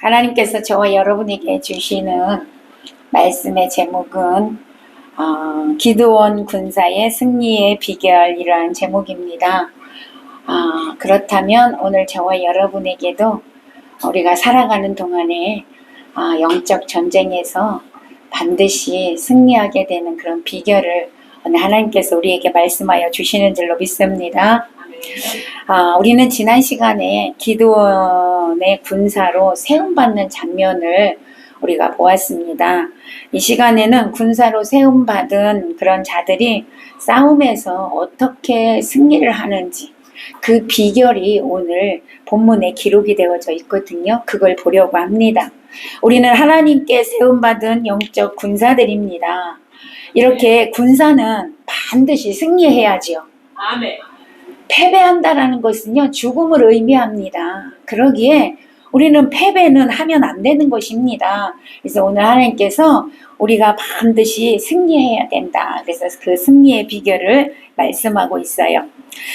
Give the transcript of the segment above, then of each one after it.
하나님께서 저와 여러분에게 주시는 말씀의 제목은 기드온 군사의 승리의 비결이라는 제목입니다. 그렇다면 오늘 저와 여러분에게도 우리가 살아가는 동안에 영적 전쟁에서 반드시 승리하게 되는 그런 비결을 오늘 하나님께서 우리에게 말씀하여 주시는 줄로 믿습니다. 우리는 지난 시간에 기드온의 군사로 세움받는 장면을 우리가 보았습니다. 이 시간에는 군사로 세움받은 그런 자들이 싸움에서 어떻게 승리를 하는지 그 비결이 오늘 본문에 기록이 되어져 있거든요. 그걸 보려고 합니다. 우리는 하나님께 세움받은 영적 군사들입니다. 이렇게 군사는 반드시 승리해야지요. 아멘. 패배한다라는 것은요, 죽음을 의미합니다. 그러기에 우리는 패배는 하면 안 되는 것입니다. 그래서 오늘 하나님께서 우리가 반드시 승리해야 된다. 그래서 그 승리의 비결을 말씀하고 있어요.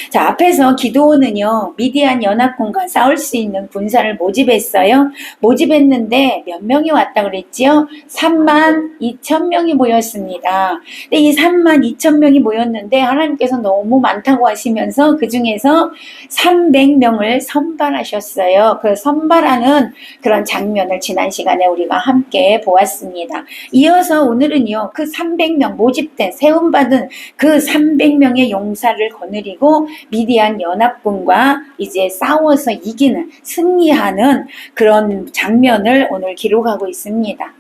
자, 앞에서 기드온은요, 미디안 연합군과 싸울 수 있는 군사를 모집했어요. 모집했는데 몇 명이 왔다 그랬지요? 32,000명이 모였습니다. 근데 이 32,000명이 모였는데 하나님께서 너무 많다고 하시면서 그 중에서 300명을 선발하셨어요. 그 선발하는 그런 장면을 지난 시간에 우리가 함께 보았습니다. 이어서 오늘은요, 그 300명 모집된 세움받은 그 300명의 용사를 거느리고 미디안 연합군과 이제 싸워서 이기는 승리하는 그런 장면을 오늘 기록하고 있습니다.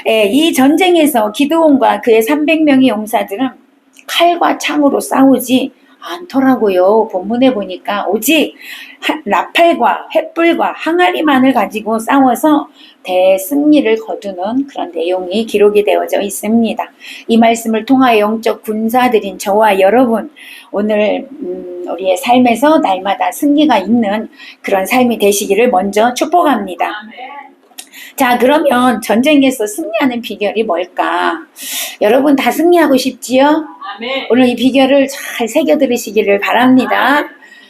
이 전쟁에서 기드온과 그의 300명의 용사들은 칼과 창으로 싸우지 않더라고요. 본문에 보니까 오직 나팔과 횃불과 항아리만을 가지고 싸워서 대승리를 거두는 그런 내용이 기록이 되어져 있습니다. 이 말씀을 통하여 영적 군사들인 저와 여러분, 오늘 우리의 삶에서 날마다 승리가 있는 그런 삶이 되시기를 먼저 축복합니다. 자, 그러면 전쟁에서 승리하는 비결이 뭘까? 여러분 다 승리하고 싶지요? 아멘. 오늘 이 비결을 잘 새겨 들으시기를 바랍니다.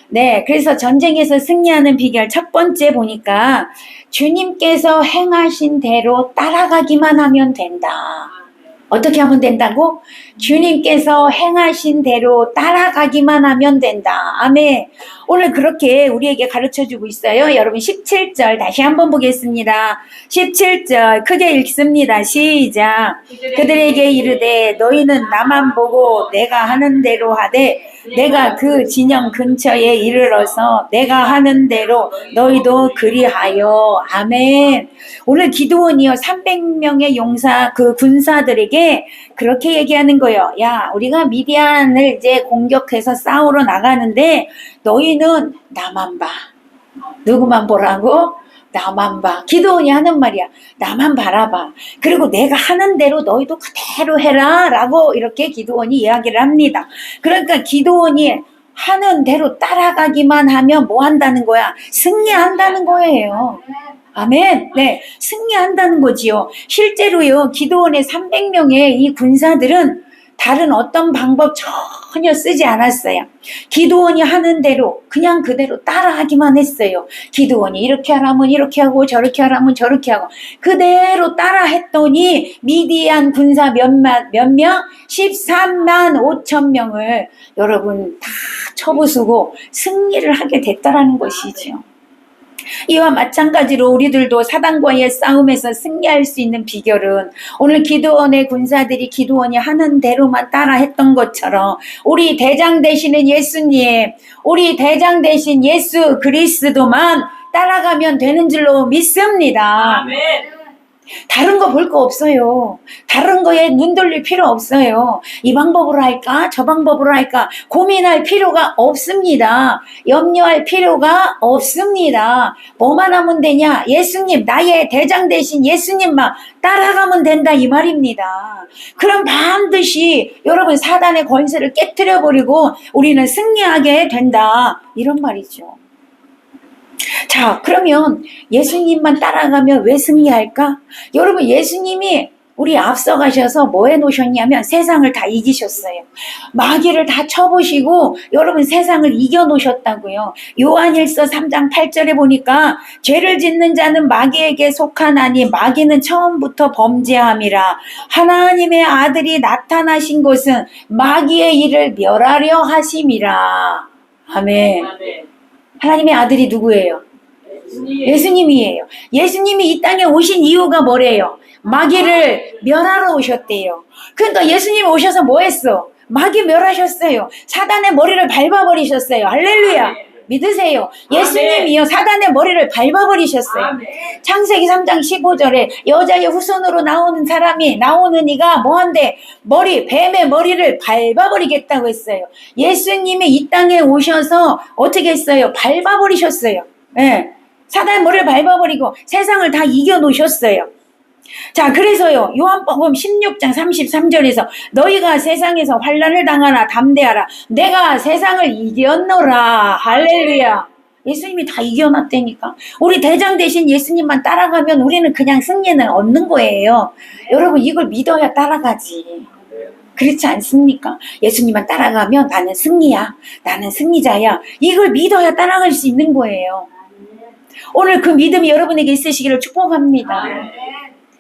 네, 그래서 전쟁에서 승리하는 비결 첫 번째 보니까 주님께서 행하신 대로 따라가기만 하면 된다. 어떻게 하면 된다고? 주님께서 행하신 대로 따라가기만 하면 된다. 아멘. 오늘 그렇게 우리에게 가르쳐주고 있어요. 여러분 17절 다시 한번 보겠습니다. 17절 크게 읽습니다. 시작. 그들에게 이르되 너희는 나만 보고 내가 하는 대로 하되 내가 그 진영 근처에 이르러서 내가 하는 대로 너희도 그리하여. 아멘. 오늘 기드온이요 300명의 용사 그 군사들에게 그렇게 얘기하는 거예요. 야, 우리가 미디안을 이제 공격해서 싸우러 나가는데 너희는 나만 봐. 누구만 보라고? 나만 봐. 기드온이 하는 말이야. 나만 바라봐. 그리고 내가 하는 대로 너희도 그대로 해라 라고 이렇게 기드온이 이야기를 합니다. 그러니까 기드온이 하는 대로 따라가기만 하면 뭐 한다는 거야? 승리한다는 거예요. 아멘. 네, 승리한다는 거지요. 실제로요, 기드온의 300명의 이 군사들은 다른 어떤 방법 전혀 쓰지 않았어요. 기드온이 하는 대로 그냥 그대로 따라하기만 했어요. 기드온이 이렇게 하라면 이렇게 하고 저렇게 하라면 저렇게 하고 그대로 따라했더니 미디안 군사 몇 명? 13만 5천 명을 여러분 다 쳐부수고 승리를 하게 됐다라는 것이죠. 이와 마찬가지로 우리들도 사단과의 싸움에서 승리할 수 있는 비결은 오늘 기드온의 군사들이 기드온이 하는 대로만 따라 했던 것처럼 우리 대장 되시는 예수님, 우리 대장 되신 예수 그리스도만 따라가면 되는 줄로 믿습니다. 아멘. 다른 거 볼 거 없어요. 다른 거에 눈 돌릴 필요 없어요. 이 방법으로 할까? 저 방법으로 할까? 고민할 필요가 없습니다. 염려할 필요가 없습니다. 뭐만 하면 되냐? 예수님, 나의 대장 되신 예수님만 따라가면 된다 이 말입니다. 그럼 반드시 여러분 사단의 권세를 깨트려버리고 우리는 승리하게 된다. 이런 말이죠. 자, 그러면 예수님만 따라가면 왜 승리할까? 여러분 예수님이 우리 앞서가셔서 뭐 해놓으셨냐면 세상을 다 이기셨어요. 마귀를 다 쳐보시고 여러분 세상을 이겨놓으셨다고요. 요한일서 3장 8절에 보니까 죄를 짓는 자는 마귀에게 속하나니 마귀는 처음부터 범죄함이라. 하나님의 아들이 나타나신 것은 마귀의 일을 멸하려 하심이라. 아멘. 하나님의 아들이 누구예요? 예수님이에요. 예수님이 이 땅에 오신 이유가 뭐래요? 마귀를 멸하러 오셨대요. 그러니까 예수님이 오셔서 뭐 했어? 마귀 멸하셨어요. 사단의 머리를 밟아버리셨어요. 할렐루야. 믿으세요. 예수님이요 사단의 머리를 밟아버리셨어요. 창세기 3장 15절에 여자의 후손으로 나오는 이가 뭐한대? 뱀의 머리를 밟아버리겠다고 했어요. 예수님이 이 땅에 오셔서 어떻게 했어요? 밟아버리셨어요. 네. 사단의 머리를 밟아버리고 세상을 다 이겨놓으셨어요. 자, 그래서요 요한복음 16장 33절에서 너희가 세상에서 환난을 당하나 담대하라. 내가 세상을 이겼노라. 할렐루야. 예수님이 다 이겨놨다니까. 우리 대장 대신 예수님만 따라가면 우리는 그냥 승리는 얻는 거예요. 여러분 이걸 믿어야 따라가지. 그렇지 않습니까? 예수님만 따라가면 나는 승리야. 나는 승리자야. 이걸 믿어야 따라갈 수 있는 거예요. 오늘 그 믿음이 여러분에게 있으시기를 축복합니다.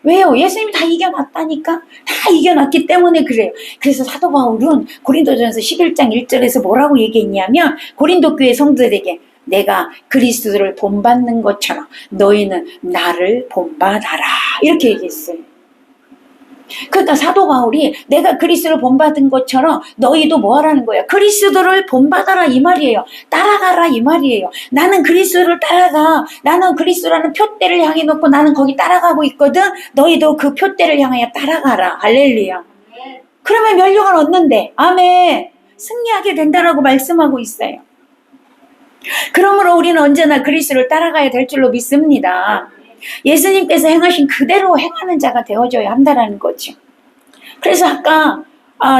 왜요? 예수님이 다 이겨놨다니까. 다 이겨놨기 때문에 그래요. 그래서 사도 바울은 고린도전서 11장 1절에서 뭐라고 얘기했냐면 고린도 교회 성도들에게 내가 그리스도를 본받는 것처럼 너희는 나를 본받아라. 이렇게 얘기했어요. 그러니까 사도 바울이 내가 그리스도를 본받은 것처럼 너희도 뭐 하라는 거야? 그리스도를 본받아라 이 말이에요. 따라가라 이 말이에요. 나는 그리스도를 따라가. 나는 그리스도라는 표대를 향해 놓고 나는 거기 따라가고 있거든. 너희도 그 표대를 향하여 따라가라. 할렐루야. 그러면 면류관 얻는데 아멘. 승리하게 된다라고 말씀하고 있어요. 그러므로 우리는 언제나 그리스도를 따라가야 될 줄로 믿습니다. 예수님께서 행하신 그대로 행하는 자가 되어줘야 한다는 거죠. 그래서 아까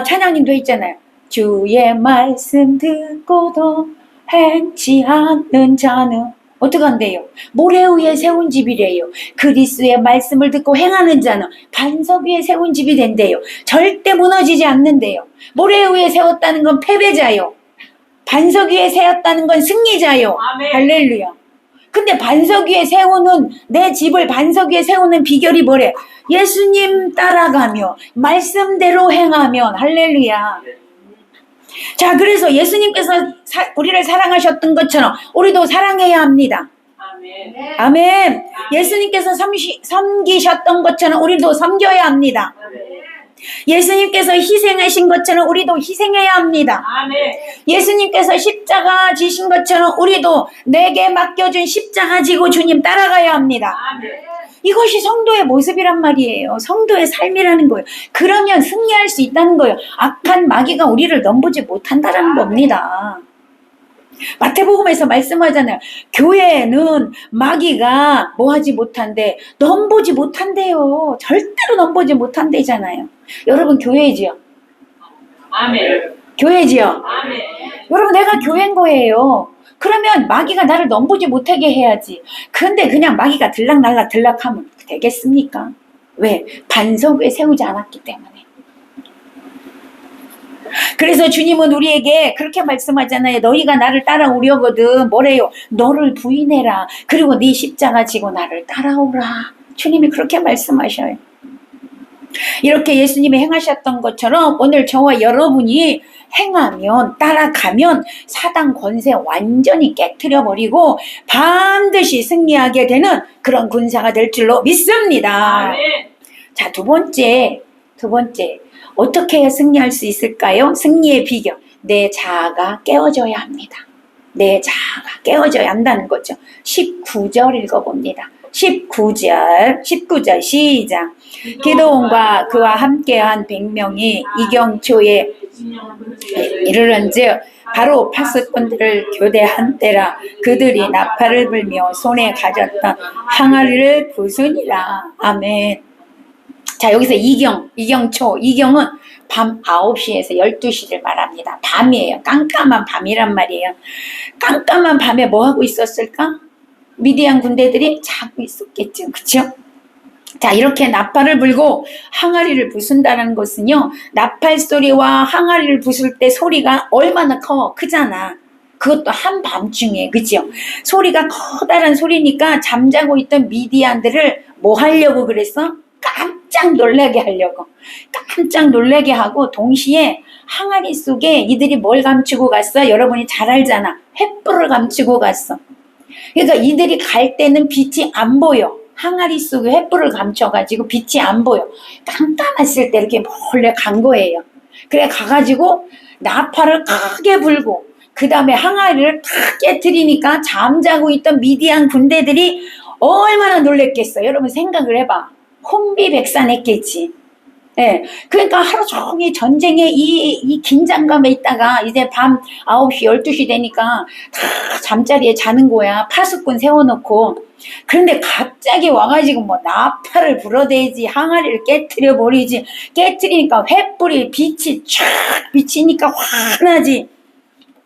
찬양님도 있잖아요. 주의 말씀 듣고도 행치 않는 자는 어떻게 한대요? 모래 위에 세운 집이래요. 그리스도의 말씀을 듣고 행하는 자는 반석 위에 세운 집이 된대요. 절대 무너지지 않는데요. 모래 위에 세웠다는 건 패배자요. 반석 위에 세웠다는 건 승리자요. 아멘. 할렐루야. 근데 반석 위에 세우는 내 집을 반석 위에 세우는 비결이 뭐래? 예수님 따라가며 말씀대로 행하면. 할렐루야. 자, 그래서 예수님께서 우리를 사랑하셨던 것처럼 우리도 사랑해야 합니다. 아멘. 아멘. 예수님께서 섬기셨던 것처럼 우리도 섬겨야 합니다. 아멘. 예수님께서 희생하신 것처럼 우리도 희생해야 합니다. 아멘. 예수님께서 십자가 지신 것처럼 우리도 내게 맡겨준 십자가 지고 주님 따라가야 합니다. 아멘. 이것이 성도의 모습이란 말이에요. 성도의 삶이라는 거예요. 그러면 승리할 수 있다는 거예요. 악한 마귀가 우리를 넘보지 못한다는 겁니다. 마태복음에서 말씀하잖아요. 교회는 마귀가 뭐하지 못한대? 넘보지 못한대요. 절대로 넘보지 못한대잖아요. 여러분 교회지요? 아멘. 교회지요? 아멘. 여러분 내가 교회인 거예요. 그러면 마귀가 나를 넘보지 못하게 해야지. 근데 그냥 마귀가 들락날락 들락하면 되겠습니까? 왜? 반석 위에 세우지 않았기 때문에. 그래서 주님은 우리에게 그렇게 말씀하잖아요. 너희가 나를 따라오려거든 뭐래요? 너를 부인해라. 그리고 네 십자가 지고 나를 따라오라. 주님이 그렇게 말씀하셔요. 이렇게 예수님이 행하셨던 것처럼 오늘 저와 여러분이 행하면 따라가면 사단 권세 완전히 깨트려버리고 반드시 승리하게 되는 그런 군사가 될 줄로 믿습니다. 아멘. 자, 두 번째 어떻게 해야 승리할 수 있을까요? 승리의 비결. 내 자아가 깨어져야 합니다. 내 자아가 깨어져야 한다는 거죠. 19절 읽어봅니다. 19절 시작. 기드온과 그와 함께한 100명이 이경초에 이르는즉 바로 파수꾼들을 교대한 때라. 그들이 나팔을 불며 손에 가졌던 항아리를 부수니라. 아멘. 자, 여기서 이경초, 이경은 밤 9시에서 12시를 말합니다. 밤이에요. 깜깜한 밤이란 말이에요. 깜깜한 밤에 뭐 하고 있었을까? 미디안 군대들이 자고 있었겠죠. 그쵸? 자, 이렇게 나팔을 불고 항아리를 부순다는 것은요, 나팔 소리와 항아리를 부술 때 소리가 얼마나 크잖아. 그것도 한밤중에, 그죠? 소리가 커다란 소리니까 잠자고 있던 미디안들을 뭐 하려고 그랬어? 깜짝 놀라게 하려고. 깜짝 놀라게 하고, 동시에 항아리 속에 이들이 뭘 감추고 갔어? 여러분이 잘 알잖아. 횃불을 감추고 갔어. 그러니까 이들이 갈 때는 빛이 안 보여. 항아리 속에 횃불을 감춰가지고 빛이 안 보여. 깜깜했을 때 이렇게 몰래 간 거예요. 그래 가가지고 나팔을 크게 불고 그 다음에 항아리를 탁 깨트리니까 잠자고 있던 미디안 군대들이 얼마나 놀랬겠어. 여러분 생각을 해봐. 혼비백산했겠지. 예. 그러니까 하루 종일 전쟁의 이 긴장감에 있다가 이제 밤 9시, 12시 되니까 다 잠자리에 자는 거야. 파수꾼 세워놓고. 그런데 갑자기 와가지고 뭐 나팔을 불어대지, 항아리를 깨트려 버리지. 깨트리니까 횃불이 빛이 쫙 비치니까 환하지.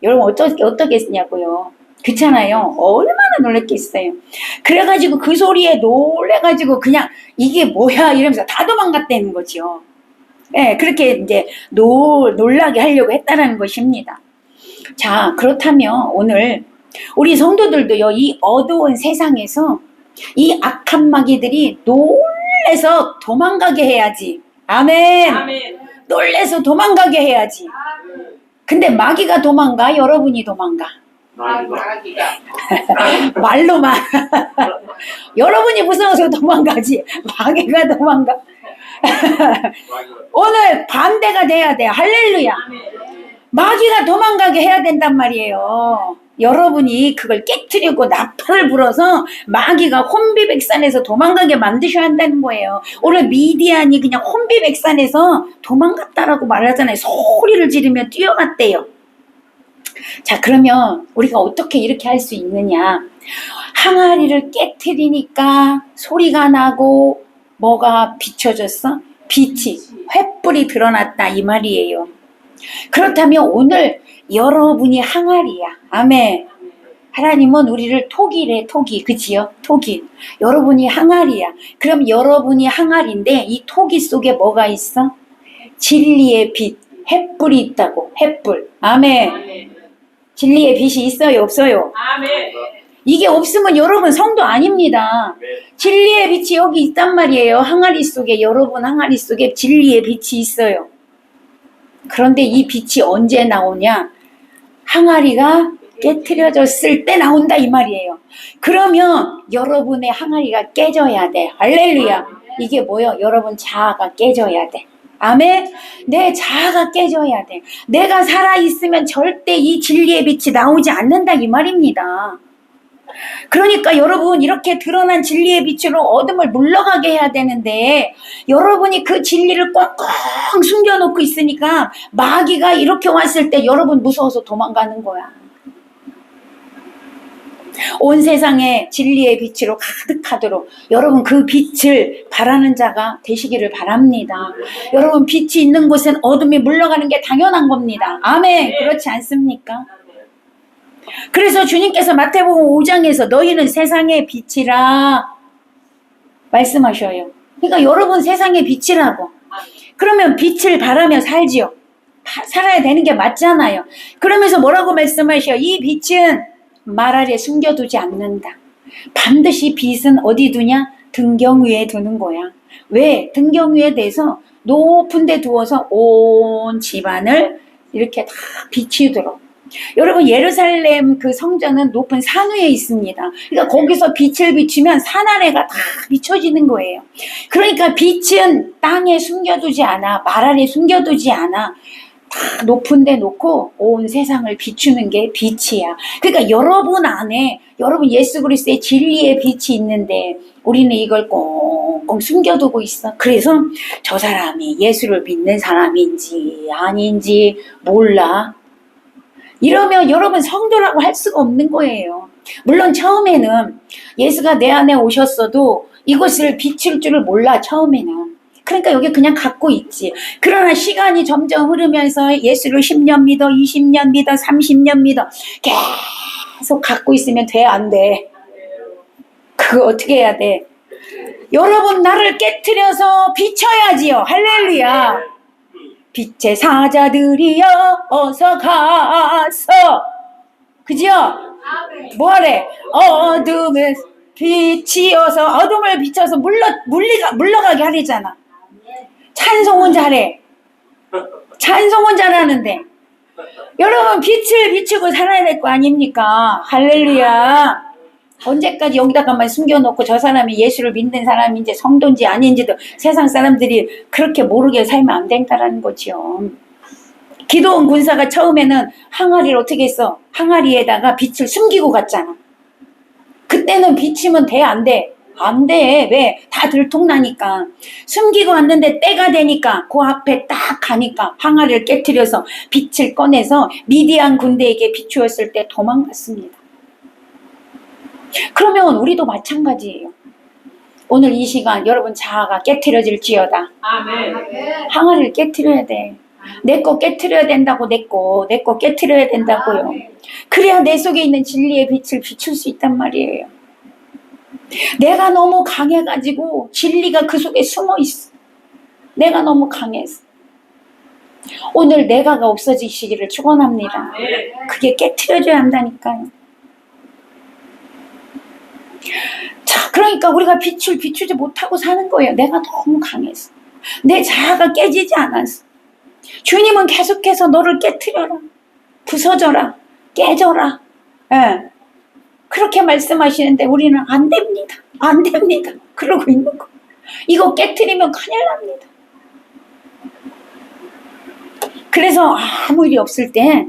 여러분 어떻겠냐고요. 그렇잖아요. 얼마나 놀랬겠어요. 그래가지고 그 소리에 놀래가지고 그냥 이게 뭐야 이러면서 다 도망갔다는 거죠. 예, 그렇게 이제 놀라게 하려고 했다는 것입니다. 자, 그렇다면 오늘 우리 성도들도요, 이 어두운 세상에서 이 악한 마귀들이 놀래서 도망가게 해야지. 아멘. 아멘. 놀래서 도망가게 해야지. 근데 마귀가 도망가? 여러분이 도망가? 마귀가. 말로만. 여러분이 무서워서 도망가지. 마귀가 도망가. 오늘 반대가 돼야 돼. 할렐루야. 마귀가 도망가게 해야 된단 말이에요. 여러분이 그걸 깨트리고 나팔을 불어서 마귀가 혼비백산에서 도망가게 만드셔야 한다는 거예요. 오늘 미디안이 그냥 혼비백산에서 도망갔다라고 말하잖아요. 소리를 지르며 뛰어갔대요. 자, 그러면 우리가 어떻게 이렇게 할 수 있느냐? 항아리를 깨트리니까 소리가 나고 뭐가 비춰졌어? 빛이, 횃불이 드러났다 이 말이에요. 그렇다면 오늘 여러분이 항아리야. 아멘. 하나님은 우리를 토기래, 토기. 그치요? 토기. 여러분이 항아리야. 그럼 여러분이 항아리인데 이 토기 속에 뭐가 있어? 진리의 빛, 횃불이 있다고. 횃불. 아멘. 진리의 빛이 있어요, 없어요? 아멘. 이게 없으면 여러분 성도 아닙니다. 진리의 빛이 여기 있단 말이에요. 항아리 속에, 여러분 항아리 속에 진리의 빛이 있어요. 그런데 이 빛이 언제 나오냐? 항아리가 깨트려졌을 때 나온다 이 말이에요. 그러면 여러분의 항아리가 깨져야 돼. 할렐루야. 이게 뭐요? 여러분 자아가 깨져야 돼. 아멘. 내 자아가 깨져야 돼. 내가 살아있으면 절대 이 진리의 빛이 나오지 않는다 이 말입니다. 그러니까 여러분 이렇게 드러난 진리의 빛으로 어둠을 물러가게 해야 되는데 여러분이 그 진리를 꽉꽉 숨겨놓고 있으니까 마귀가 이렇게 왔을 때 여러분 무서워서 도망가는 거야. 온 세상에 진리의 빛으로 가득하도록 여러분 그 빛을 바라는 자가 되시기를 바랍니다. 여러분 빛이 있는 곳엔 어둠이 물러가는 게 당연한 겁니다. 아멘. 그렇지 않습니까? 그래서 주님께서 마태복음 5장에서 너희는 세상의 빛이라 말씀하셔요. 그러니까 여러분 세상의 빛이라고. 그러면 빛을 바라며 살지요. 살아야 되는 게 맞잖아요. 그러면서 뭐라고 말씀하셔? 이 빛은 말 아래 숨겨두지 않는다. 반드시 빛은 어디 두냐? 등경 위에 두는 거야. 왜? 등경 위에 대서 높은 데 두어서 온 집안을 이렇게 다 비추도록. 여러분 예루살렘 그 성전은 높은 산 위에 있습니다. 그러니까 거기서 빛을 비추면 산 아래가 다 비춰지는 거예요. 그러니까 빛은 땅에 숨겨두지 않아. 말 아래 숨겨두지 않아. 다 높은 데 놓고 온 세상을 비추는 게 빛이야. 그러니까 여러분 안에 여러분 예수 그리스도의 진리의 빛이 있는데 우리는 이걸 꽁꽁 숨겨두고 있어. 그래서 저 사람이 예수를 믿는 사람인지 아닌지 몰라. 이러면 여러분 성도라고 할 수가 없는 거예요. 물론 처음에는 예수가 내 안에 오셨어도 이것을 비출 줄을 몰라. 처음에는. 그러니까 여기 그냥 갖고 있지. 그러나 시간이 점점 흐르면서 예수를 10년 믿어, 20년 믿어, 30년 믿어. 계속 갖고 있으면 돼, 안 돼? 그거 어떻게 해야 돼? 여러분 나를 깨트려서 비춰야지요. 할렐루야. 빛의 사자들이여 어서 가서 그죠? 뭐래? 어둠에 비치어서 어둠을 비춰서 물러가게 하리잖아. 찬송은 잘해. 찬송은 잘하는데 여러분 빛을 비추고 살아야 될 거 아닙니까? 할렐루야. 언제까지 여기다가만 숨겨놓고 저 사람이 예수를 믿는 사람인지 성도인지 아닌지도 세상 사람들이 그렇게 모르게 살면 안 된다라는 거죠. 기도원 군사가 처음에는 항아리를 어떻게 했어? 항아리에다가 빛을 숨기고 갔잖아. 그때는 비치면 돼, 안 돼? 안 돼. 왜? 다 들통나니까. 숨기고 왔는데 때가 되니까 그 앞에 딱 가니까 항아리를 깨트려서 빛을 꺼내서 미디안 군대에게 비추었을 때 도망갔습니다. 그러면 우리도 마찬가지예요. 오늘 이 시간 여러분 자아가 깨트려질지어다. 아멘. 항아리를 깨트려야 돼. 내 거 깨트려야 된다고. 내 거 깨트려야 된다고요. 그래야 내 속에 있는 진리의 빛을 비출 수 있단 말이에요. 내가 너무 강해가지고 진리가 그 속에 숨어 있어. 내가 너무 강해서. 오늘 내가가 없어지시기를 축원합니다. 그게 깨트려져야 한다니까요. 자, 그러니까 우리가 빛을 비추지 못하고 사는 거예요. 내가 너무 강해서. 내 자아가 깨지지 않았어. 주님은 계속해서 너를 깨트려라. 부서져라. 깨져라. 예. 그렇게 말씀하시는데 우리는 안 됩니다. 안 됩니다. 그러고 있는 거. 이거 깨트리면 큰일 납니다. 그래서 아무 일이 없을 때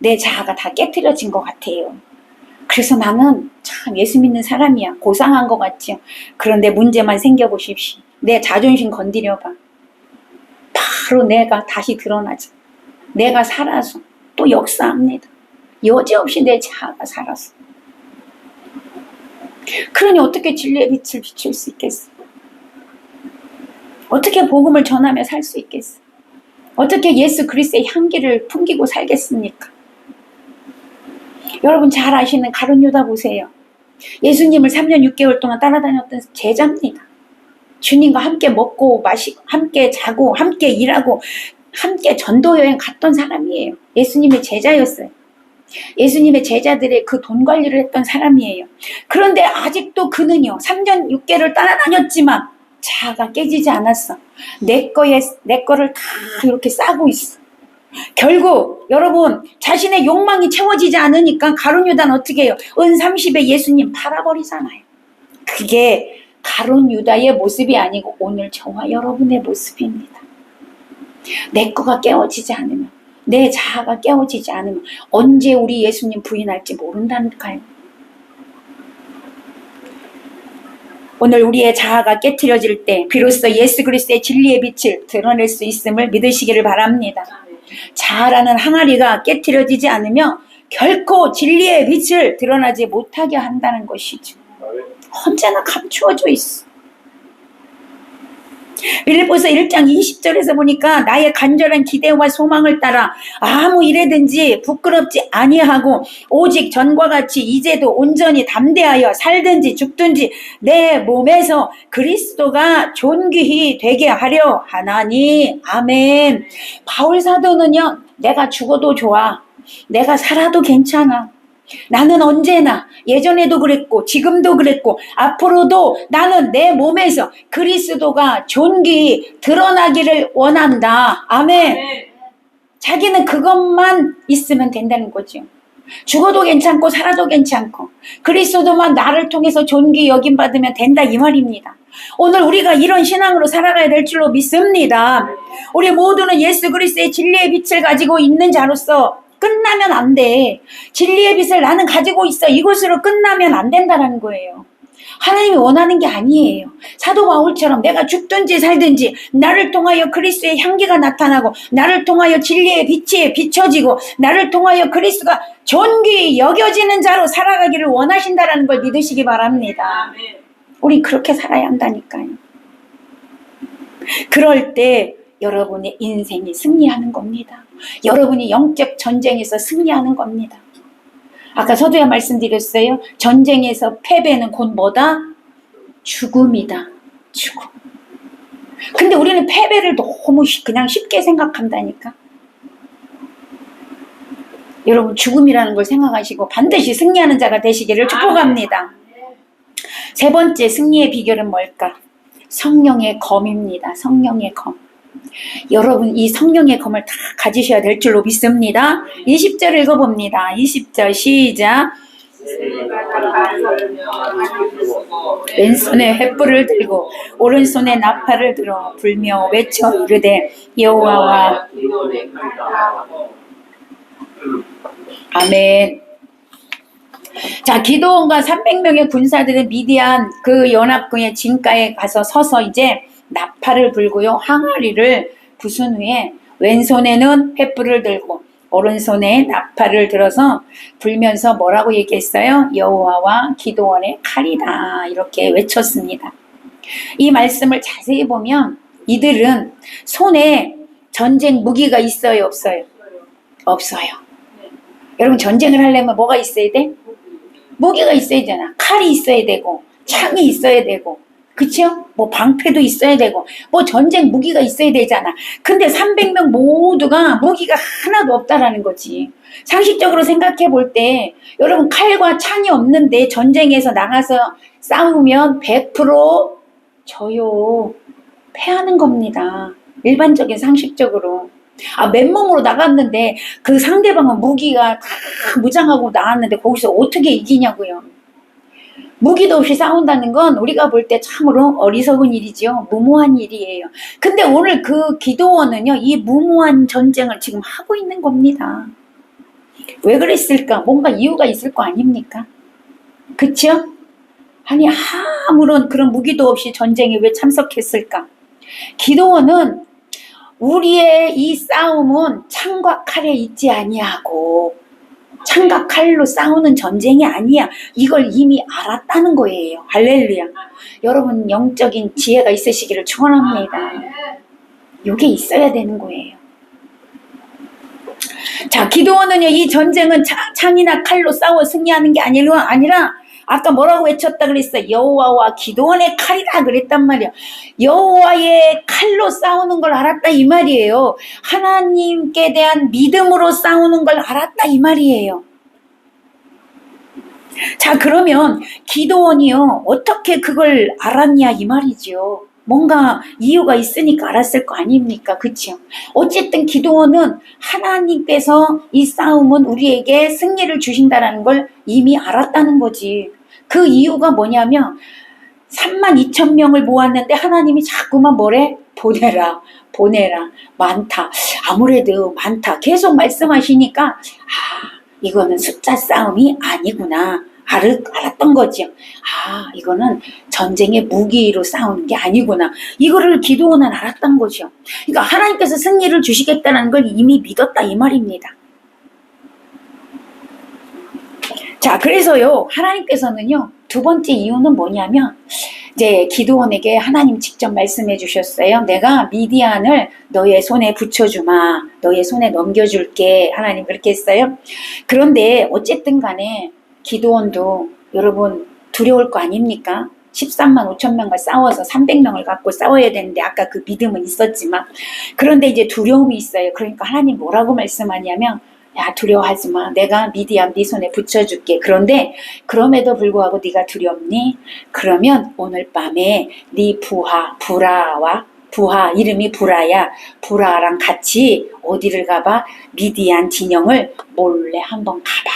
내 자아가 다 깨트려진 것 같아요. 그래서 나는 참 예수 믿는 사람이야. 고상한 것 같지요. 그런데 문제만 생겨보십시오. 내 자존심 건드려봐. 바로 내가 다시 드러나죠. 내가 살아서 또 역사합니다. 여지없이 내 자아가 살았어. 그러니 어떻게 진리의 빛을 비출 수 있겠어? 어떻게 복음을 전하며 살 수 있겠어? 어떻게 예수 그리스도의 향기를 풍기고 살겠습니까? 여러분 잘 아시는 가룟 유다 보세요. 예수님을 3년 6개월 동안 따라다녔던 제자입니다. 주님과 함께 먹고 마시고 함께 자고 함께 일하고 함께 전도여행 갔던 사람이에요. 예수님의 제자였어요. 예수님의 제자들의 그 돈 관리를 했던 사람이에요. 그런데 아직도 그는요 3년 6개월을 따라다녔지만 자아가 깨지지 않았어. 내 거를 다 이렇게 싸고 있어. 결국 여러분 자신의 욕망이 채워지지 않으니까 가룟 유다는 어떻게 해요? 은 30에 예수님 팔아버리잖아요. 그게 가룟 유다의 모습이 아니고 오늘 저와 여러분의 모습입니다. 내 거가 깨어지지 않으면, 내 자아가 깨어지지 않으면 언제 우리 예수님 부인할지 모른다니까요. 오늘 우리의 자아가 깨트려질 때 비로소 예수 그리스도의 진리의 빛을 드러낼 수 있음을 믿으시기를 바랍니다. 자아라는 항아리가 깨트려지지 않으면 결코 진리의 빛을 드러나지 못하게 한다는 것이죠. 언제나 감추어져 있어. 빌립보서 1장 20절에서 보니까 나의 간절한 기대와 소망을 따라 아무 일에든지 부끄럽지 아니하고 오직 전과 같이 이제도 온전히 담대하여 살든지 죽든지 내 몸에서 그리스도가 존귀히 되게 하려 하나니. 아멘. 바울 사도는요, 내가 죽어도 좋아. 내가 살아도 괜찮아. 나는 언제나 예전에도 그랬고 지금도 그랬고 앞으로도 나는 내 몸에서 그리스도가 존귀히 드러나기를 원한다. 아멘. 자기는 그것만 있으면 된다는 거죠. 죽어도 괜찮고 살아도 괜찮고 그리스도만 나를 통해서 존귀히 여김받으면 된다 이 말입니다. 오늘 우리가 이런 신앙으로 살아가야 될 줄로 믿습니다. 우리 모두는 예수 그리스도의 진리의 빛을 가지고 있는 자로서 끝나면 안 돼. 진리의 빛을 나는 가지고 있어. 이것으로 끝나면 안 된다는 거예요. 하나님이 원하는 게 아니에요. 사도 바울처럼 내가 죽든지 살든지 나를 통하여 그리스도의 향기가 나타나고 나를 통하여 진리의 빛이 비춰지고 나를 통하여 그리스도가 존귀히 여겨지는 자로 살아가기를 원하신다는 걸 믿으시기 바랍니다. 우리 그렇게 살아야 한다니까요. 그럴 때 여러분의 인생이 승리하는 겁니다. 여러분이 영적 전쟁에서 승리하는 겁니다. 아까 서두에 말씀드렸어요. 전쟁에서 패배는 곧 뭐다? 죽음이다. 죽음. 근데 우리는 패배를 너무 그냥 쉽게 생각한다니까. 여러분 죽음이라는 걸 생각하시고 반드시 승리하는 자가 되시기를 축복합니다. 세 번째 승리의 비결은 뭘까? 성령의 검입니다. 성령의 검. 여러분 이 성령의 검을 다 가지셔야 될 줄로 믿습니다. 20절 읽어봅니다. 20절 시작. 왼손에 횃불을 들고 오른손에 나팔을 들어 불며 외쳐 이르되 여호와와 아멘. 자, 기드온과 300명의 군사들은 미디안 그 연합군의 진가에 가서 서서 이제 나팔을 불고요 항아리를 부순 후에 왼손에는 횃불을 들고 오른손에 나팔을 들어서 불면서 뭐라고 얘기했어요? 여호와와 기드온의 칼이다 이렇게 외쳤습니다. 이 말씀을 자세히 보면 이들은 손에 전쟁 무기가 있어요 없어요? 없어요. 여러분 전쟁을 하려면 뭐가 있어야 돼? 무기가 있어야 되잖아. 칼이 있어야 되고 창이 있어야 되고 그쵸? 뭐 방패도 있어야 되고 뭐 전쟁 무기가 있어야 되잖아. 근데 300명 모두가 무기가 하나도 없다라는 거지. 상식적으로 생각해 볼 때 여러분 칼과 창이 없는데 전쟁에서 나가서 싸우면 100% 져요. 패하는 겁니다. 일반적인 상식적으로. 맨몸으로 나갔는데 그 상대방은 무기가 다 무장하고 나왔는데 거기서 어떻게 이기냐고요. 무기도 없이 싸운다는 건 우리가 볼 때 참으로 어리석은 일이죠. 무모한 일이에요. 근데 오늘 그 기드온은요 이 무모한 전쟁을 지금 하고 있는 겁니다. 왜 그랬을까? 뭔가 이유가 있을 거 아닙니까? 그쵸? 아니 아무런 그런 무기도 없이 전쟁에 왜 참석했을까? 기드온은 우리의 이 싸움은 창과 칼에 있지 아니하고 창과 칼로 싸우는 전쟁이 아니야. 이걸 이미 알았다는 거예요. 할렐루야. 여러분 영적인 지혜가 있으시기를 축원합니다. 이게 있어야 되는 거예요. 자, 기드온은요 이 전쟁은 창이나 칼로 싸워 승리하는 게 아니라 아까 뭐라고 외쳤다 그랬어? 여호와와 기드온의 칼이다 그랬단 말이야. 여호와의 칼로 싸우는 걸 알았다 이 말이에요. 하나님께 대한 믿음으로 싸우는 걸 알았다 이 말이에요. 자, 그러면 기드온이요 어떻게 그걸 알았냐 이 말이죠. 뭔가 이유가 있으니까 알았을 거 아닙니까? 그쵸? 어쨌든 기드온은 하나님께서 이 싸움은 우리에게 승리를 주신다는 걸 이미 알았다는 거지. 그 이유가 뭐냐면 32,000명을 모았는데 하나님이 자꾸만 뭐래? 보내라. 많다. 아무래도 많다. 계속 말씀하시니까 이거는 숫자 싸움이 아니구나. 알았던 거죠. 이거는 전쟁의 무기로 싸우는 게 아니구나. 이거를 기드온은 알았던 거죠. 그러니까 하나님께서 승리를 주시겠다는 걸 이미 믿었다 이 말입니다. 자, 그래서요 하나님께서는요 두 번째 이유는 뭐냐면 이제 기드온에게 하나님 직접 말씀해 주셨어요. 내가 미디안을 너의 손에 붙여주마. 너의 손에 넘겨줄게. 하나님 그렇게 했어요. 그런데 어쨌든 간에 기드온도 여러분 두려울 거 아닙니까? 13만 5천 명과 싸워서 300명을 갖고 싸워야 되는데 아까 그 믿음은 있었지만 그런데 이제 두려움이 있어요. 그러니까 하나님 뭐라고 말씀하냐면 야 두려워하지 마. 내가 미디안 네 손에 붙여줄게. 그런데 그럼에도 불구하고 네가 두렵니? 그러면 오늘 밤에 네 부하 이름이 부라야. 부라랑 같이 어디를 가봐? 미디안 진영을 몰래 한번 가봐.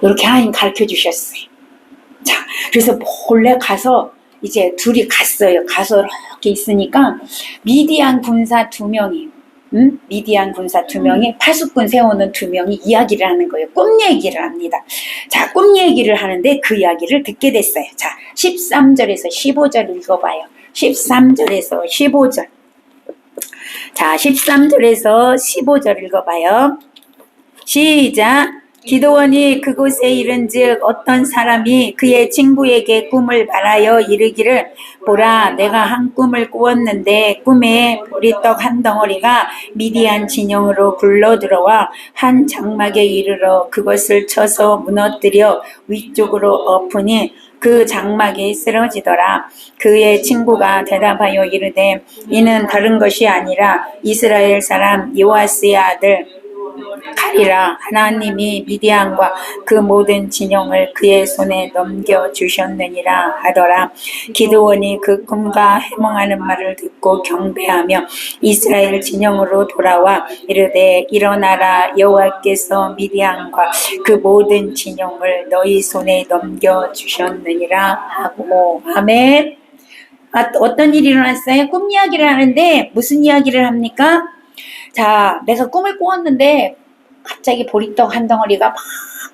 이렇게 하나님 가르쳐 주셨어요. 자, 그래서 몰래 가서 이제 둘이 갔어요. 가서 이렇게 있으니까 미디안 군사 2명이 미디안 군사 2명이 파수꾼 세우는 2명이 이야기를 하는 거예요. 꿈 얘기를 합니다. 자, 꿈 얘기를 하는데 그 이야기를 듣게 됐어요. 자, 13절에서 15절 읽어봐요. 13절에서 15절. 자, 13절에서 15절 읽어봐요. 시작. 기드온이 그곳에 이른즉 어떤 사람이 그의 친구에게 꿈을 말하여 이르기를 보라 내가 한 꿈을 꾸었는데 꿈에 보리떡 한 덩어리가 미디안 진영으로 굴러 들어와 한 장막에 이르러 그것을 쳐서 무너뜨려 위쪽으로 엎으니 그 장막이 쓰러지더라. 그의 친구가 대답하여 이르되 이는 다른 것이 아니라 이스라엘 사람 요아스의 아들 칼이라 하나님이 미디안과 그 모든 진영을 그의 손에 넘겨주셨느니라 하더라. 기드온이 그 꿈과 해몽하는 말을 듣고 경배하며 이스라엘 진영으로 돌아와 이르되 일어나라 여호와께서 미디안과 그 모든 진영을 너희 손에 넘겨주셨느니라 하고 아멘. 어떤 일이 일어났어요? 꿈 이야기를 하는데 무슨 이야기를 합니까? 자, 내가 꿈을 꾸었는데 갑자기 보리떡 한 덩어리가 막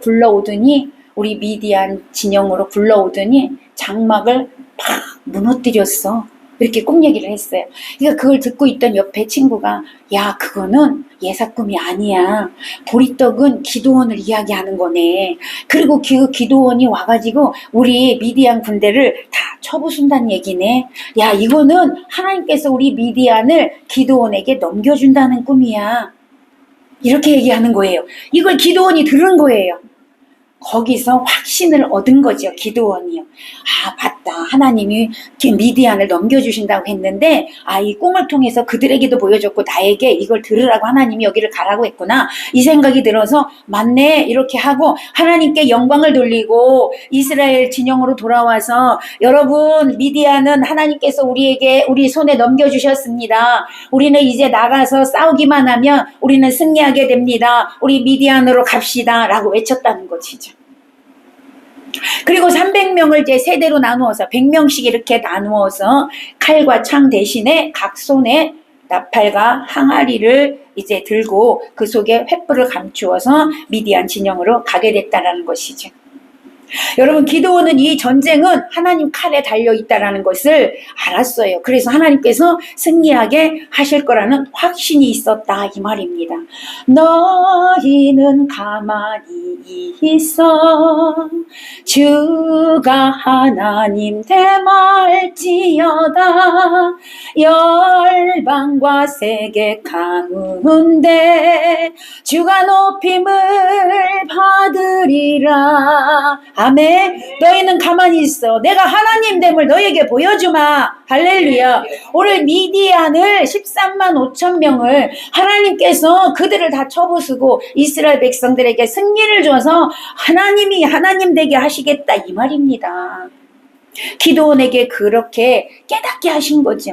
굴러오더니 우리 미디안 진영으로 굴러오더니 장막을 팍 무너뜨렸어. 이렇게 꿈 얘기를 했어요. 그러니까 그걸 듣고 있던 옆에 친구가 야 그거는 예사꿈이 아니야. 보리떡은 기드온을 이야기하는 거네. 그리고 그 기드온이 와가지고 우리 미디안 군대를 다 쳐부순다는 얘기네. 야 이거는 하나님께서 우리 미디안을 기드온에게 넘겨준다는 꿈이야. 이렇게 얘기하는 거예요. 이걸 기드온이 들은 거예요. 거기서 확신을 얻은 거죠. 기드온이요. 아 맞다. 하나님이 미디안을 넘겨주신다고 했는데 이 꿈을 통해서 그들에게도 보여줬고 나에게 이걸 들으라고 하나님이 여기를 가라고 했구나. 이 생각이 들어서 맞네. 이렇게 하고 하나님께 영광을 돌리고 이스라엘 진영으로 돌아와서 여러분 미디안은 하나님께서 우리 손에 넘겨주셨습니다. 우리는 이제 나가서 싸우기만 하면 우리는 승리하게 됩니다. 우리 미디안으로 갑시다. 라고 외쳤다는 거지죠. 그리고 300명을 이제 세대로 나누어서 100명씩 이렇게 나누어서 칼과 창 대신에 각 손에 나팔과 항아리를 이제 들고 그 속에 횃불을 감추어서 미디안 진영으로 가게 됐다라는 것이죠. 여러분 기드온은 이 전쟁은 하나님 칼에 달려있다라는 것을 알았어요. 그래서 하나님께서 승리하게 하실 거라는 확신이 있었다 이 말입니다. 너희는 가만히 있어 주가 하나님 대말지어다 열방과 세계 가운데 주가 높임을 받으리라. 아멘. 너희는 가만히 있어. 내가 하나님됨을 너에게 보여주마. 할렐루야. 오늘 미디안을 13만 5천 명을 하나님께서 그들을 다 쳐부수고 이스라엘 백성들에게 승리를 줘서 하나님이 하나님 되게 하시겠다 이 말입니다. 기드온에게 그렇게 깨닫게 하신 거죠.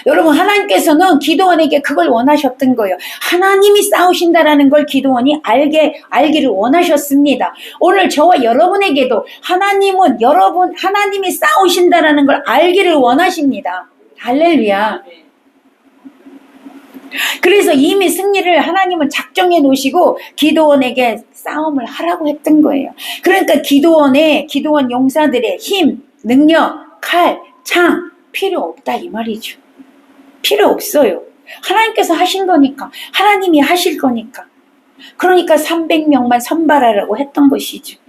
여러분 하나님께서는 기드온에게 그걸 원하셨던 거예요. 하나님이 싸우신다라는 걸 기드온이 알기를 원하셨습니다. 오늘 저와 여러분에게도 하나님이 싸우신다라는 걸 알기를 원하십니다. 할렐루야. 그래서 이미 승리를 하나님은 작정해 놓으시고 기드온에게 싸움을 하라고 했던 거예요. 그러니까 기드온 용사들의 힘, 능력, 칼, 창 필요 없다 이 말이죠. 필요 없어요. 하나님께서 하신 거니까. 하나님이 하실 거니까. 그러니까 300명만 선발하라고 했던 것이죠.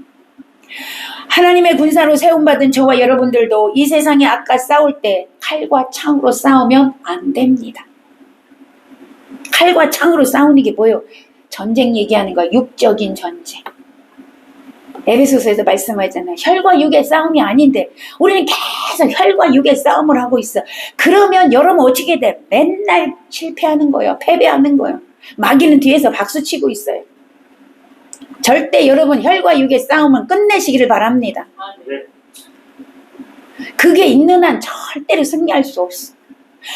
하나님의 군사로 세움받은 저와 여러분들도 이 세상에 아까 싸울 때 칼과 창으로 싸우면 안 됩니다. 칼과 창으로 싸우는 게 뭐예요? 전쟁 얘기하는 거야. 육적인 전쟁. 에베소서에서 말씀하잖아요. 혈과 육의 싸움이 아닌데 우리는 계속 혈과 육의 싸움을 하고 있어. 그러면 여러분 어떻게 돼? 맨날 실패하는 거예요. 패배하는 거예요. 마귀는 뒤에서 박수치고 있어요. 절대 여러분 혈과 육의 싸움은 끝내시기를 바랍니다. 그게 있는 한 절대로 승리할 수 없어.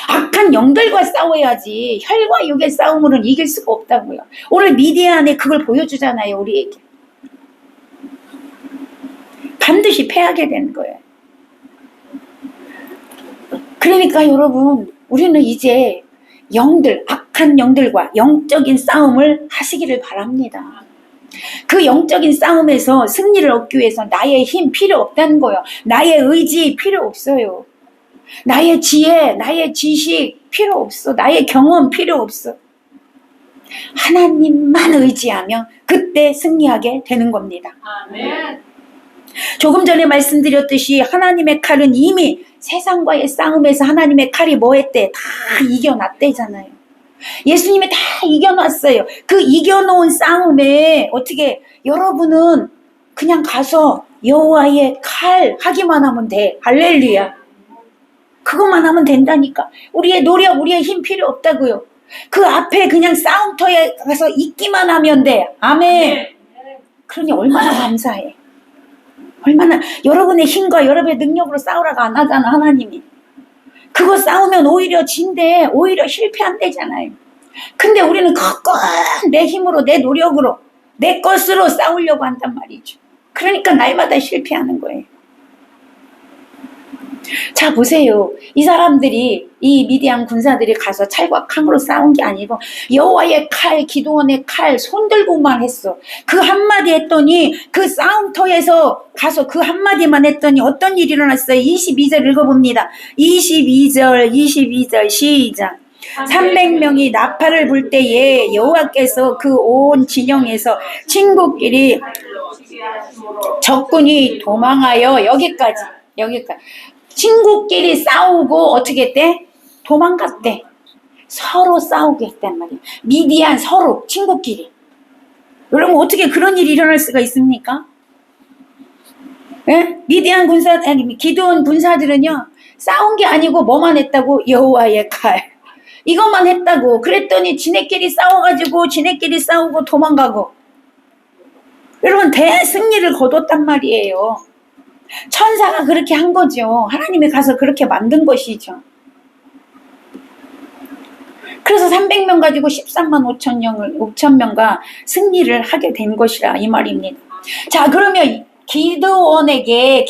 악한 영들과 싸워야지 혈과 육의 싸움으로는 이길 수가 없다고요. 오늘 미디안에 그걸 보여주잖아요. 우리에게. 반드시 패하게 되는 거예요. 그러니까 여러분 우리는 이제 악한 영들과 영적인 싸움을 하시기를 바랍니다. 그 영적인 싸움에서 승리를 얻기 위해서 나의 힘 필요 없다는 거예요. 나의 의지 필요 없어요. 나의 지혜, 나의 지식 필요 없어. 나의 경험 필요 없어. 하나님만 의지하면 그때 승리하게 되는 겁니다. 아멘. 조금 전에 말씀드렸듯이 하나님의 칼은 이미 세상과의 싸움에서 하나님의 칼이 뭐 했대? 다 이겨놨대잖아요. 예수님이 다 이겨놨어요. 그 이겨놓은 싸움에 어떻게 여러분은 그냥 가서 여호와의 칼 하기만 하면 돼. 할렐루야. 그것만 하면 된다니까. 우리의 노력, 우리의 힘 필요 없다고요. 그 앞에 그냥 싸움터에 가서 있기만 하면 돼. 아멘. 그러니 얼마나 감사해. 얼마나 여러분의 힘과 여러분의 능력으로 싸우라고 안 하잖아, 하나님이. 그거 싸우면 오히려 진대, 오히려 실패한대잖아요. 근데 우리는 그거 내 힘으로, 내 노력으로, 내 것으로 싸우려고 한단 말이죠. 그러니까 날마다 실패하는 거예요. 자, 보세요. 이 사람들이, 이 미디안 군사들이 가서 찰과 캉으로 싸운 게 아니고 여호와의 칼, 기드온의 칼 손들고만 했어. 그 한마디 했더니 그 싸움터에서 가서 그 한마디만 했더니 어떤 일이 일어났어요? 22절 읽어봅니다. 22절 시작. 300명이 나팔을 불 때에 여호와께서 그 온 진영에서 친구끼리 적군이 도망하여 여기까지 친구끼리 싸우고 어떻게 했대? 도망갔대. 서로 싸우게 했단 말이에요. 미디안 서로 친구끼리. 여러분 어떻게 그런 일이 일어날 수가 있습니까? 예? 미디안 군사, 아니 기드온 군사들은요 싸운 게 아니고 뭐만 했다고? 여호와의 칼 이것만 했다고. 그랬더니 지네끼리 싸워가지고 지네끼리 싸우고 도망가고. 여러분 대승리를 거뒀단 말이에요. 천사가 그렇게 한 거죠. 하나님이 가서 그렇게 만든 것이죠. 그래서 300명 가지고 13만 5천 명과 승리를 하게 된 것이라 이 말입니다. 자, 그러면 기드온에게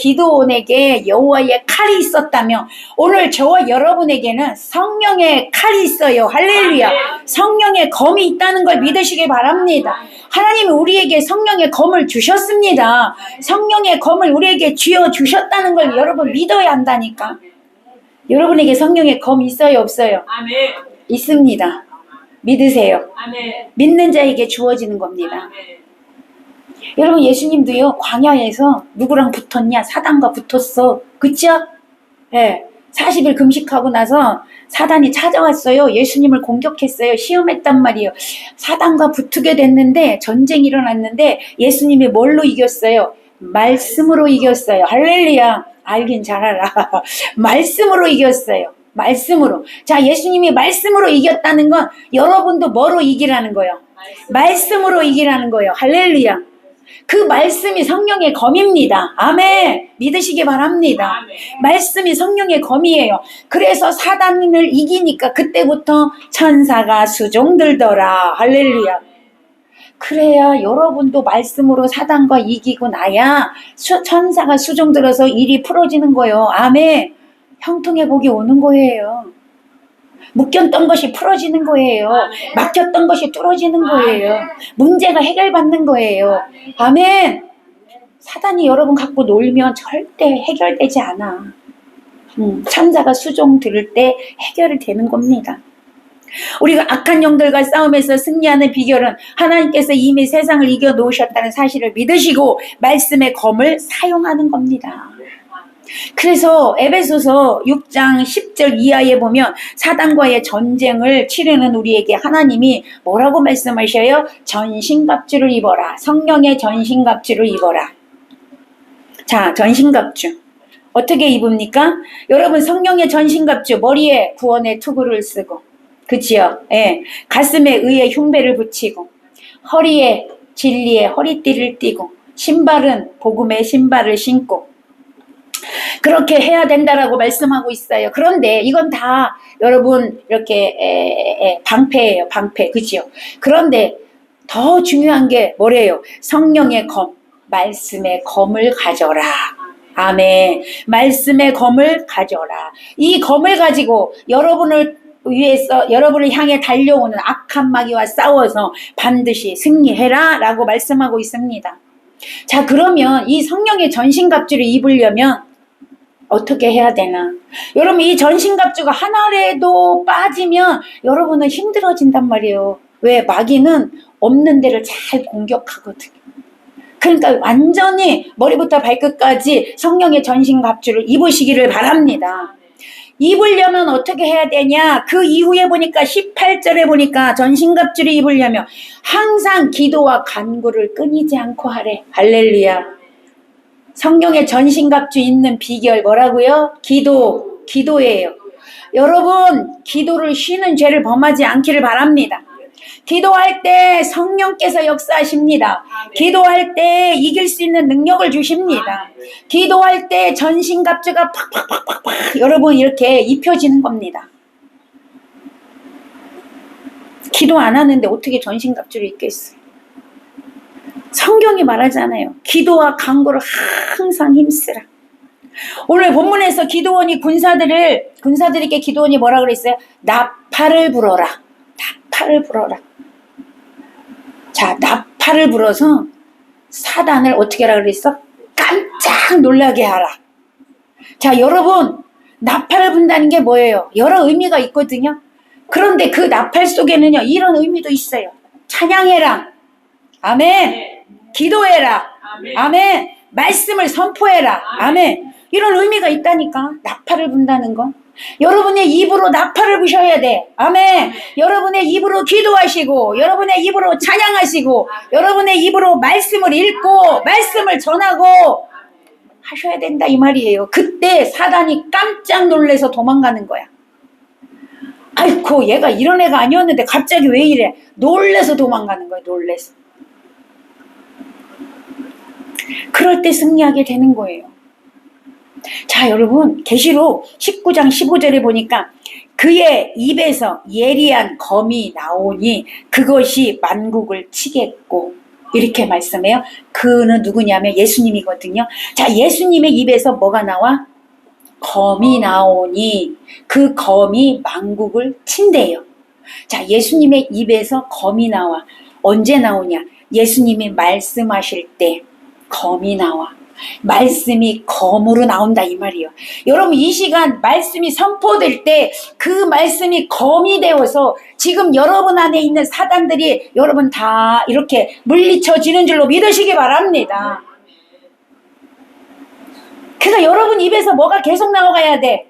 여호와의 칼이 있었다면 오늘 저와 여러분에게는 성령의 칼이 있어요. 할렐루야. 성령의 검이 있다는 걸 믿으시기 바랍니다. 하나님이 우리에게 성령의 검을 주셨습니다. 성령의 검을 우리에게 쥐어 주셨다는 걸 여러분 믿어야 한다니까. 여러분에게 성령의 검이 있어요, 없어요? 아멘. 있습니다. 믿으세요. 아멘. 믿는 자에게 주어지는 겁니다. 아멘. 여러분 예수님도요 광야에서 누구랑 붙었냐? 사단과 붙었어. 그쵸? 예. 40일 금식하고 나서 사단이 찾아왔어요. 예수님을 공격했어요. 시험했단 말이에요. 사단과 붙게 됐는데 전쟁이 일어났는데 예수님이 뭘로 이겼어요? 말씀으로 이겼어요. 할렐루야. 알긴 잘 알아. 말씀으로 이겼어요. 말씀으로. 자, 예수님이 말씀으로 이겼다는 건 여러분도 뭐로 이기라는 거예요? 말씀으로 이기라는 거예요. 할렐루야. 그 말씀이 성령의 검입니다. 아멘. 믿으시기 바랍니다. 아멘. 말씀이 성령의 검이에요. 그래서 사단을 이기니까 그때부터 천사가 수종들더라. 할렐루야. 그래야 여러분도 말씀으로 사단과 이기고 나야 천사가 수종들어서 일이 풀어지는 거예요. 아멘. 형통의 복이 오는 거예요. 묶였던 것이 풀어지는 거예요. 막혔던 것이 뚫어지는 거예요. 문제가 해결받는 거예요. 아멘. 사단이 여러분 갖고 놀면 절대 해결되지 않아. 천사가 수종 들을 때 해결이 되는 겁니다. 우리가 악한 영들과 싸움에서 승리하는 비결은 하나님께서 이미 세상을 이겨놓으셨다는 사실을 믿으시고 말씀의 검을 사용하는 겁니다. 그래서 에베소서 6장 10절 이하에 보면 사단과의 전쟁을 치르는 우리에게 하나님이 뭐라고 말씀하셔요? 전신갑주를 입어라. 성령의 전신갑주를 입어라. 자, 전신갑주 어떻게 입습니까? 여러분 성령의 전신갑주 머리에 구원의 투구를 쓰고 그치요? 예. 가슴에 의의 흉배를 붙이고 허리에 진리의 허리띠를 띠고 신발은 복음의 신발을 신고 그렇게 해야 된다라고 말씀하고 있어요. 그런데 이건 다 여러분 이렇게 방패예요. 방패. 그죠? 그런데 더 중요한 게 뭐래요? 성령의 검, 말씀의 검을 가져라. 아멘. 말씀의 검을 가져라. 이 검을 가지고 여러분을 위해서 여러분을 향해 달려오는 악한 마귀와 싸워서 반드시 승리해라 라고 말씀하고 있습니다. 자, 그러면 이 성령의 전신갑주를 입으려면 어떻게 해야 되나? 여러분 이 전신갑주가 하나라도 빠지면 여러분은 힘들어진단 말이에요. 왜? 마귀는 없는 데를 잘 공격하거든. 그러니까 완전히 머리부터 발끝까지 성령의 전신갑주를 입으시기를 바랍니다. 입으려면 어떻게 해야 되냐? 그 이후에 보니까 18절에 보니까 전신갑주를 입으려면 항상 기도와 간구를 끊이지 않고 하래. 할렐루야. 성령의 전신갑주 입는 비결 뭐라고요? 기도예요. 여러분, 기도를 쉬는 죄를 범하지 않기를 바랍니다. 기도할 때 성령께서 역사하십니다. 기도할 때 이길 수 있는 능력을 주십니다. 기도할 때 전신갑주가 팍팍팍팍팍 여러분 이렇게 입혀지는 겁니다. 기도 안 하는데 어떻게 전신갑주를 입겠어요? 성경이 말하잖아요. 기도와 간구를 항상 힘쓰라. 오늘 본문에서 기도원이 군사들에게 기도원이 뭐라 그랬어요? 나팔을 불어라. 나팔을 불어라. 자, 나팔을 불어서 사단을 어떻게 하라 그랬어? 깜짝 놀라게 하라. 자, 여러분, 나팔을 분다는 게 뭐예요? 여러 의미가 있거든요. 그런데 그 나팔 속에는요, 이런 의미도 있어요. 찬양해라. 아멘. 기도해라. 아멘. 말씀을 선포해라. 아멘. 이런 의미가 있다니까. 나팔을 분다는 거. 여러분의 입으로 나팔을 부셔야 돼. 아멘. 여러분의 입으로 기도하시고, 여러분의 입으로 찬양하시고, 여러분의 입으로 말씀을 읽고, 말씀을 전하고 하셔야 된다 이 말이에요. 그때 사단이 깜짝 놀라서 도망가는 거야. 아이고, 얘가 이런 애가 아니었는데 갑자기 왜 이래? 놀라서 도망가는 거야. 놀라서. 그럴 때 승리하게 되는 거예요. 자, 여러분, 계시록 19장 15절에 보니까 그의 입에서 예리한 검이 나오니 그것이 만국을 치겠고, 이렇게 말씀해요. 그는 누구냐면 예수님이거든요. 자, 예수님의 입에서 뭐가 나와? 검이 나오니 그 검이 만국을 친대요. 자, 예수님의 입에서 검이 나와. 언제 나오냐? 예수님이 말씀하실 때 검이 나와. 말씀이 검으로 나온다 이 말이에요. 여러분, 이 시간 말씀이 선포될 때 그 말씀이 검이 되어서 지금 여러분 안에 있는 사단들이 여러분 다 이렇게 물리쳐지는 줄로 믿으시기 바랍니다. 그래서 여러분 입에서 뭐가 계속 나와가야 돼?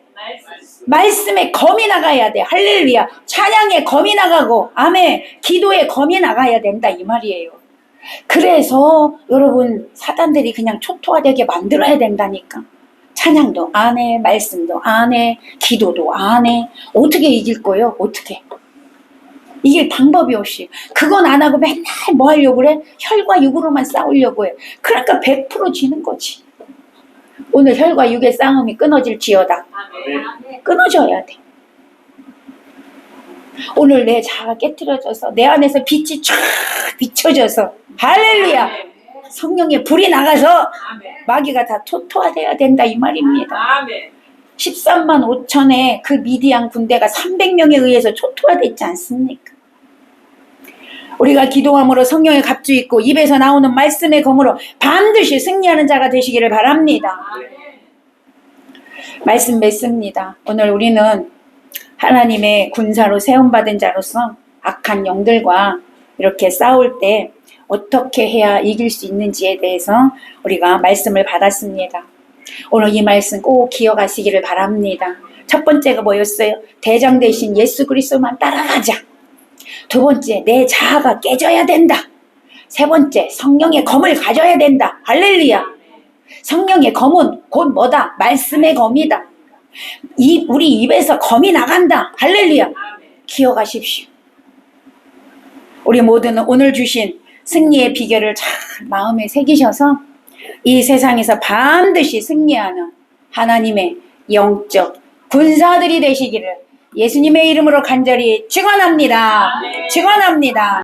말씀에 검이 나가야 돼. 할렐루야. 찬양에 검이 나가고, 아멘. 기도에 검이 나가야 된다 이 말이에요. 그래서 여러분 사단들이 그냥 초토화되게 만들어야 된다니까. 찬양도 안 해, 말씀도 안 해, 기도도 안 해. 어떻게 이길 거예요? 어떻게? 이길 방법이 없이. 그건 안 하고 맨날 뭐 하려고 그래? 혈과 육으로만 싸우려고 해. 그러니까 100% 지는 거지. 오늘 혈과 육의 싸움이 끊어질지어다. 끊어져야 돼. 오늘 내 자아가 깨트려져서 내 안에서 빛이 쫙 비춰져서, 할렐루야, 성령의 불이 나가서 마귀가 다 토토화돼야 된다 이 말입니다. 13만 5천의 그 미디안 군대가 300명에 의해서 초토화됐지 않습니까? 우리가 기도함으로 성령의 갑주 있고 입에서 나오는 말씀의 검으로 반드시 승리하는 자가 되시기를 바랍니다. 말씀 맺습니다. 오늘 우리는 하나님의 군사로 세움받은 자로서 악한 영들과 이렇게 싸울 때 어떻게 해야 이길 수 있는지에 대해서 우리가 말씀을 받았습니다. 오늘 이 말씀 꼭 기억하시기를 바랍니다. 첫 번째가 뭐였어요? 대장 대신 예수 그리스도만 따라가자. 두 번째, 내 자아가 깨져야 된다. 세 번째, 성령의 검을 가져야 된다. 할렐루야. 성령의 검은 곧 뭐다? 말씀의 검이다. 우리 입에서 검이 나간다. 할렐루야. 기억하십시오. 우리 모두는 오늘 주신 승리의 비결을 잘 마음에 새기셔서 이 세상에서 반드시 승리하는 하나님의 영적 군사들이 되시기를 예수님의 이름으로 간절히 축원합니다. 축원합니다.